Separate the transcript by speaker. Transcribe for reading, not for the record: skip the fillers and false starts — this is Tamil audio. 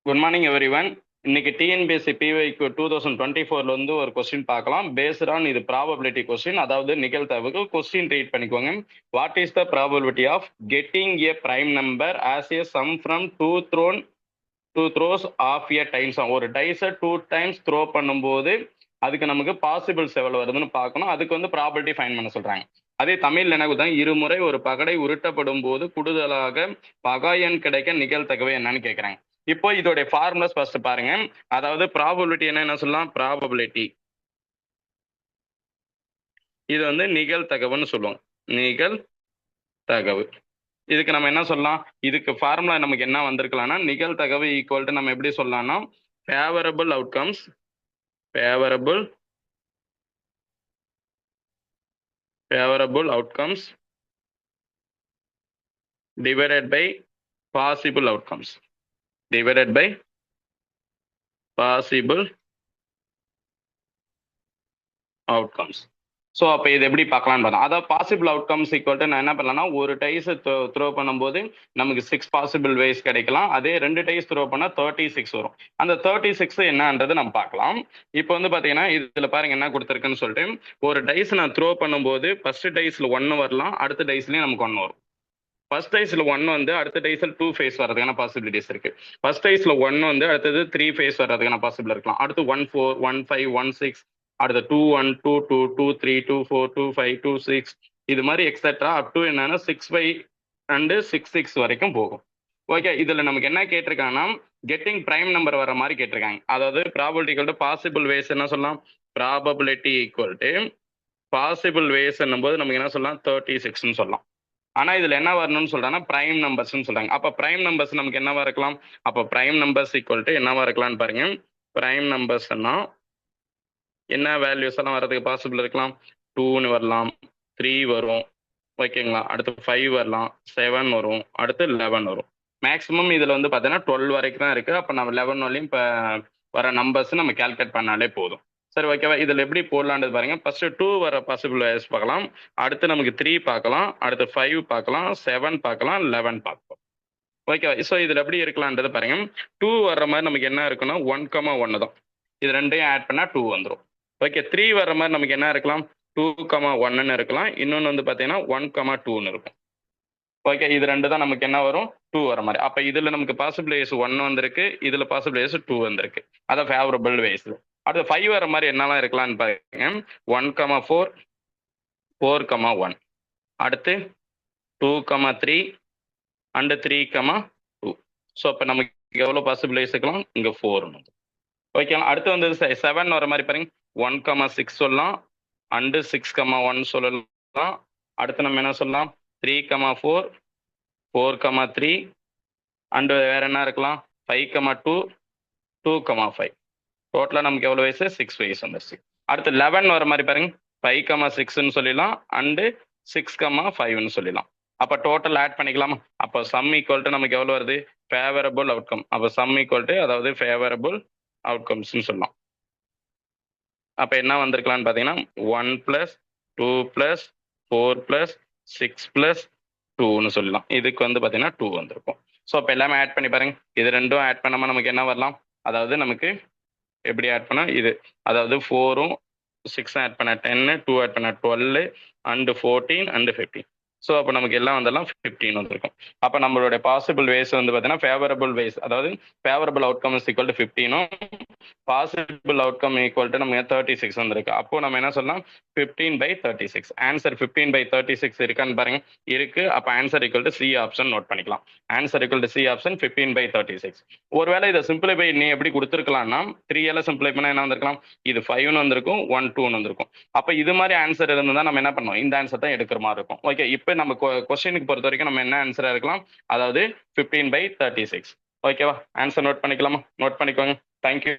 Speaker 1: Good morning everyone. இன்னைக்கு டிஎன்பிஎஸ்சி பிவைக்கு 2024 வந்து ஒரு கொஸ்டின் பார்க்கலாம். பேஸ்ட் ஆன் இது ப்ராபபிலிட்டி கொஸ்டின், அதாவது நிகழ்தகவு. கொஸ்டின் ரீட் பண்ணிக்கோங்க. What is the probability of getting a prime number as a sum from two throws of a times? ஒரு டைஸை 2 டைம்ஸ் த்ரோ பண்ணும்போது அதுக்கு நமக்கு பாசிபிள்ஸ் எவ்வளவு வருதுன்னு பார்க்கணும். அதுக்கு வந்து ப்ராபபிலிட்டி ஃபைன் பண்ண சொல்றாங்க. அதே தமிழ்ல என்ன தான், இருமுறை ஒரு பகடை உருட்டப்படும் போது கூடுதலாக பகாயன் கிடைக்க நிகழ்தகவு என்னன்னு கேட்கறாங்க. இப்போ இதோடைய ஃபார்முலாஸ் ஃபர்ஸ்ட் பாருங்க. அதாவது ப்ராபபிலிட்டி என்ன சொல்லலாம்? ப்ராபபிலிட்டி இது வந்து நிகழ்தகவுன்னு சொல்லுவோம். நிகழ்தகவு இதுக்கு நம்ம என்ன சொல்லலாம்? இதுக்கு ஃபார்முலா நமக்கு என்ன வந்திருக்கலாம்னா, நிகழ்தகவு ஈக்குவல் டு நம்ம எப்படி சொல்லலாம்னா, favourable outcomes divided by possible outcomes. So அப்போ இது எப்படி பார்க்கலான்னு பார்த்தோம். அதாவது பாசிபிள் அவுட்கம்ஸ் ஈக்குவல் டு நான் என்ன பண்ணலாம்னா, ஒரு டைஸ் த்ரோ பண்ணும்போது நமக்கு 6 பாசிபிள் வேஸ் கிடைக்கலாம். அதே 2 டைஸ் த்ரோ பண்ணால் 36 வரும். அந்த 36 என்னன்றது நம்ம பார்க்கலாம். இப்போ வந்து பார்த்தீங்கன்னா இதில் பாருங்க என்ன கொடுத்துருக்குன்னு சொல்லிட்டு, ஒரு டைஸ் நான் த்ரோ பண்ணும்போது ஃபர்ஸ்ட் டைஸில் 1 வரலாம், அடுத்த டைஸ்லேயும் நமக்கு 1 வரும். ஃபர்ஸ்ட் டைஸ்ல 1 வந்து அடுத்த டைஸ்ல 2 ஃபேஸ் வர்றதுக்கான பாசிபிலிட்டிஸ் இருக்கு. ஃபர்ஸ்ட் டைஸ்ல 1 வந்து அடுத்தது 3 ஃபேஸ் வர்றதுக்கான பாசிபிள் இருக்கலாம். அடுத்து 1 4 1 5 1 6, அடுத்து 2 1 2 2 2 3 2 4 2 5 2 6, இது மாதிரி எக்ஸெட்ரா அப் டு என்னன்னா 6 5 அண்ட் 6 6 வரைக்கும் போகும். ஓகே, இதுல நமக்கு என்ன கேட்டிருக்காங்கன்னா, கெட்டிங் பிரைம் நம்பர் வர மாதிரி கேட்டிருக்காங்க. அதாவது probability equal to possible ways என்ன சொல்லலாம்? Probability equal to possible ways என்னும்போது நமக்கு என்ன சொல்லலாம்? 36ன்னு சொல்லலாம். ஆனா இதுல என்ன வரணும்னு சொல்றாங்கன்னா, பிரைம் நம்பர்ஸ்ன்னு சொல்றாங்க. அப்ப பிரைம் நம்பர்ஸ் நமக்கு என்னவா இருக்கலாம்? அப்ப பிரைம் நம்பர்ஸ் ஈக்குவல் டு என்னவா இருக்கலாம்னு பாருங்க. பிரைம் நம்பர்ஸ்னா என்ன வேல்யூஸ் எல்லாம் வரதுக்கு பாசிபிள் இருக்கலாம்? 2ன்னு வரலாம், 3 வரும், ஓகேங்களா? அடுத்து 5 வரலாம், 7 வரும், அடுத்து 11 வரும். மேக்ஸிமம் இதுல வந்து பாத்தீங்கன்னா 12 வரைக்கும் தான் இருக்கு. அப்ப நம்ம 11 வரையும் இப்ப வர நம்பர்ஸ் நம்ம கால்குலேட் பண்ணாலே போதும். சரி, ஓகேவா? இதுல எப்படி போடலான்றது பாருங்க. ஃபர்ஸ்ட் 2 வர பாசிபிள் வேஸ் பார்க்கலாம், அடுத்து நமக்கு 3 பார்க்கலாம், அடுத்து 5 பார்க்கலாம், 7 பார்க்கலாம், 11 பார்க்கலாம். ஓகேவா? ஸோ இதுல எப்படி இருக்கலான்றது பாருங்க. 2 வர்ற மாதிரி நமக்கு என்ன இருக்குன்னா 1,1 தான். இது ரெண்டையும் ஆட் பண்ணா 2 வந்துடும். ஓகே, 3 வர்ற மாதிரி நமக்கு என்ன இருக்கலாம்? 2,1ன்னு இருக்கலாம். இன்னொன்று வந்து பார்த்தீங்கன்னா 1,2ன்னு இருக்கும். ஓகே, இது ரெண்டு தான் நமக்கு என்ன வரும்? 2 வர மாதிரி. அப்ப இதுல நமக்கு பாசிபிள் வேஸ் 1 வந்திருக்கு, இதுல பாசிபிள் வேஸ் 2 வந்திருக்கு. அதான் ஃபேவரபிள் வேஸ். அடுத்து 5 வர மாதிரி என்னெல்லாம் இருக்கலாம்னு பாருங்க. 1,4 4,1, அடுத்து 2,3 அண்ட் 3,2. ஸோ அப்போ நமக்கு எவ்வளோ பாசிபிள் வேஸ் இருக்கலாம்? இங்க 4. ஓகே, அடுத்து வந்து 7 வர மாதிரி பாருங்க. 1,6 சொல்லலாம், அண்டு 6,1 சொல்லலாம். அடுத்து நம்ம என்ன சொல்லலாம்? 3,4 4,3 அண்டு வேற என்ன இருக்கலாம்? 5,2 2,5. டோட்டலாக நமக்கு எவ்வளோ வயசு? 6 வயசு வந்துருச்சு. அடுத்து 11 வர மாதிரி பாருங்க. 5,6ன்னு சொல்லிடலாம், அண்டு 6,5ன்னு சொல்லிடலாம். அப்போ டோட்டல் ஆட் பண்ணிக்கலாமா? அப்போ சம் ஈக்குவல் டு நமக்கு எவ்வளோ வருது? Favourable outcome. அப்போ சம் ஈக்குவல் டு, அதாவது ஃபேவரபிள் அவுட்கம்ஸ்ன்னு சொல்லலாம். அப்போ என்ன வந்திருக்கலாம்னு பார்த்தீங்கன்னா 1 + 2 + 4 + 6 + 2ன்னு சொல்லலாம். இதுக்கு வந்து பார்த்தீங்கன்னா 2 வந்திருக்கும். ஸோ அப்போ எல்லாமே ஆட் பண்ணி பாருங்க. இது ரெண்டும் ஆட் பண்ணாமல் நமக்கு என்ன வரலாம்? அதாவது நமக்கு எப்படி ஆட் பண்ணால் இது, அதாவது 4ம் 6 ஆட் பண்ண 10, 2 ஆட் பண்ண 12, அண்டு 14 அண்டு 15. ஸோ அப்போ நமக்கு எல்லாம் வந்தெல்லாம் 15 வந்திருக்கும். அப்போ நம்மளுடைய பாசிபிள் வேஸ் வந்து பார்த்தீங்கன்னா ஃபேவரபிள் வேஸ், அதாவது favourable outcome is equal to 15ம் பாசிபிள் அவுட்கம் ஈக்குவல் டு நம்ம 36 வந்திருக்கு. அப்போ நம்ம என்ன சொல்லலாம்? 15/36. ஆன்சர் 15/36 இருக்கான்னு பாருங்க. இருக்கு. அப்போ answer equal to C option note பண்ணிக்கலாம். Answer equal to C option 15/36. ஒருவேளை இதை சிம்பிளிஃபை நீ எப்படி கொடுத்துருக்கலாம்னா, 3 எல்லாம் சிம்பிளை பண்ணா என்ன வந்திருக்கலாம்? இது 5ன்னு வந்திருக்கும், 1 2ன்னு வந்திருக்கும். அப்போ இது மாதிரி ஆன்சர் இருந்தால் நம்ம என்ன பண்ணோம்? இந்த ஆன்சர் தான் எடுக்கிற மாதிரி இருக்கும். ஓகே, இப்போ நம்ம கொஸ்டினுக்கு பொறுத்த வரைக்கும் நம்ம என்ன ஆன்சரா இருக்கலாம்? அதாவது 15/36. ஓகேவா? ஆன்சர் நோட் பண்ணிக்கலாமா? நோட் பண்ணிக்கோங்க. தேங்க்யூ.